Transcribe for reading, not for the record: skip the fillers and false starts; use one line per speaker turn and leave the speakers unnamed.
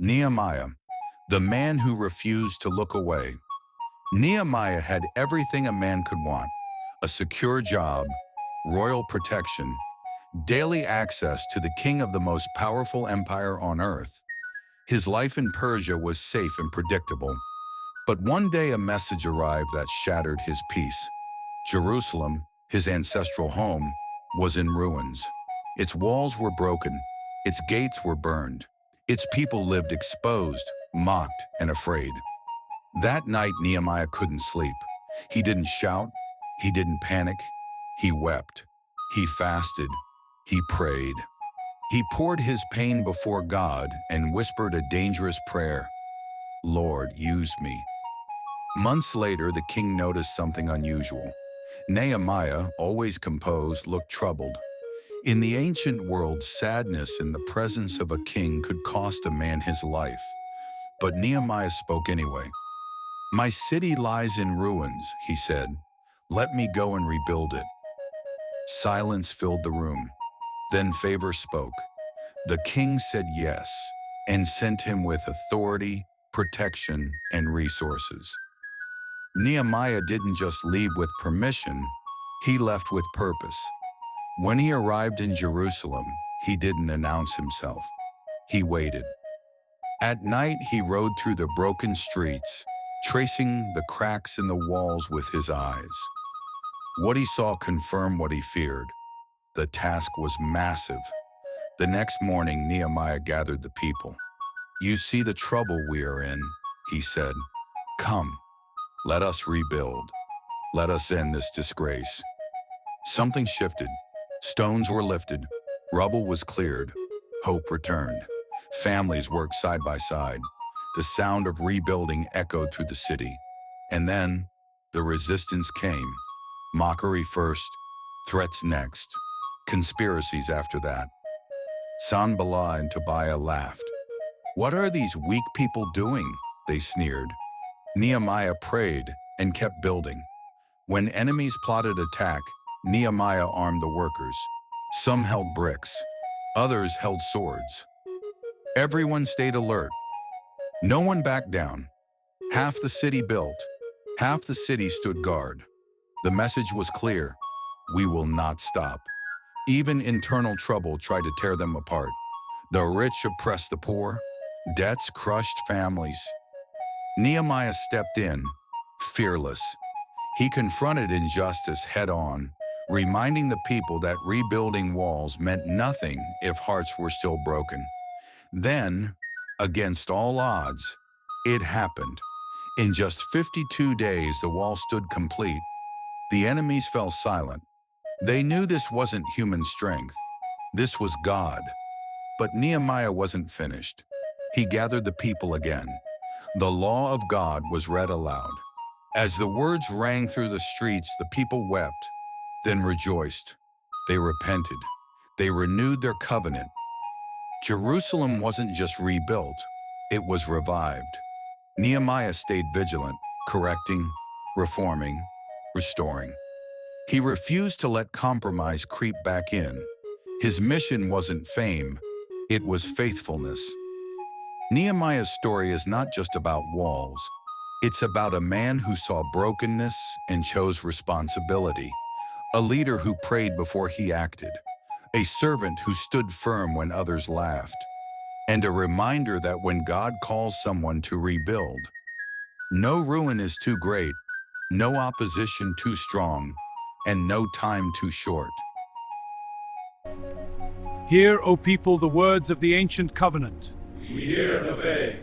Nehemiah, the man who refused to look away. Nehemiah had everything a man could want: a secure job, royal protection, daily access to the king of the most powerful empire on earth. His life in Persia was safe and predictable. But one day a message arrived that shattered his peace. Jerusalem, his ancestral home, was in ruins. Its walls were broken, its gates were burned, its people lived exposed, mocked, and afraid. That night Nehemiah couldn't sleep. He didn't shout, he didn't panic, he wept. He fasted, he prayed. He poured his pain before God and whispered a dangerous prayer: "Lord, use me." Months later, the king noticed something unusual. Nehemiah, always composed, looked troubled. In the ancient world, sadness in the presence of a king could cost a man his life. But Nehemiah spoke anyway. "My city lies in ruins," he said. "Let me go and rebuild it." Silence filled the room. Then favor spoke. The king said yes, and sent him with authority, protection, and resources. Nehemiah didn't just leave with permission, he left with purpose. When he arrived in Jerusalem, he didn't announce himself. He waited. At night, he rode through the broken streets, tracing the cracks in the walls with his eyes. What he saw confirmed what he feared. The task was massive. The next morning, Nehemiah gathered the people. "You see the trouble we are in," he said. "Come, let us rebuild. Let us end this disgrace." Something shifted. Stones were lifted. Rubble was cleared. Hope returned. Families worked side by side. The sound of rebuilding echoed through the city. And then, the resistance came. Mockery first, threats next, conspiracies after that. Sanballat and Tobiah laughed. "What are these weak people doing?" they sneered. Nehemiah prayed and kept building. When enemies plotted attack, Nehemiah armed the workers. Some held bricks, others held swords. Everyone stayed alert. No one backed down. Half the city built, half the city stood guard. The message was clear: we will not stop. Even internal trouble tried to tear them apart. The rich oppressed the poor. Debts crushed families. Nehemiah stepped in, fearless. He confronted injustice head-on, reminding the people that rebuilding walls meant nothing if hearts were still broken. Then, against all odds, it happened. In just 52 days, the wall stood complete. The enemies fell silent. They knew this wasn't human strength. This was God. But Nehemiah wasn't finished. He gathered the people again. The law of God was read aloud. As the words rang through the streets, the people wept, then rejoiced. They repented. They renewed their covenant. Jerusalem wasn't just rebuilt, it was revived. Nehemiah stayed vigilant, correcting, reforming, restoring. He refused to let compromise creep back in. His mission wasn't fame, it was faithfulness. Nehemiah's story is not just about walls. It's about a man who saw brokenness and chose responsibility, a leader who prayed before he acted, a servant who stood firm when others laughed, and a reminder that when God calls someone to rebuild, no ruin is too great, no opposition too strong, and no time too short.
Hear, O people, the words of the ancient covenant.
We hear and obey.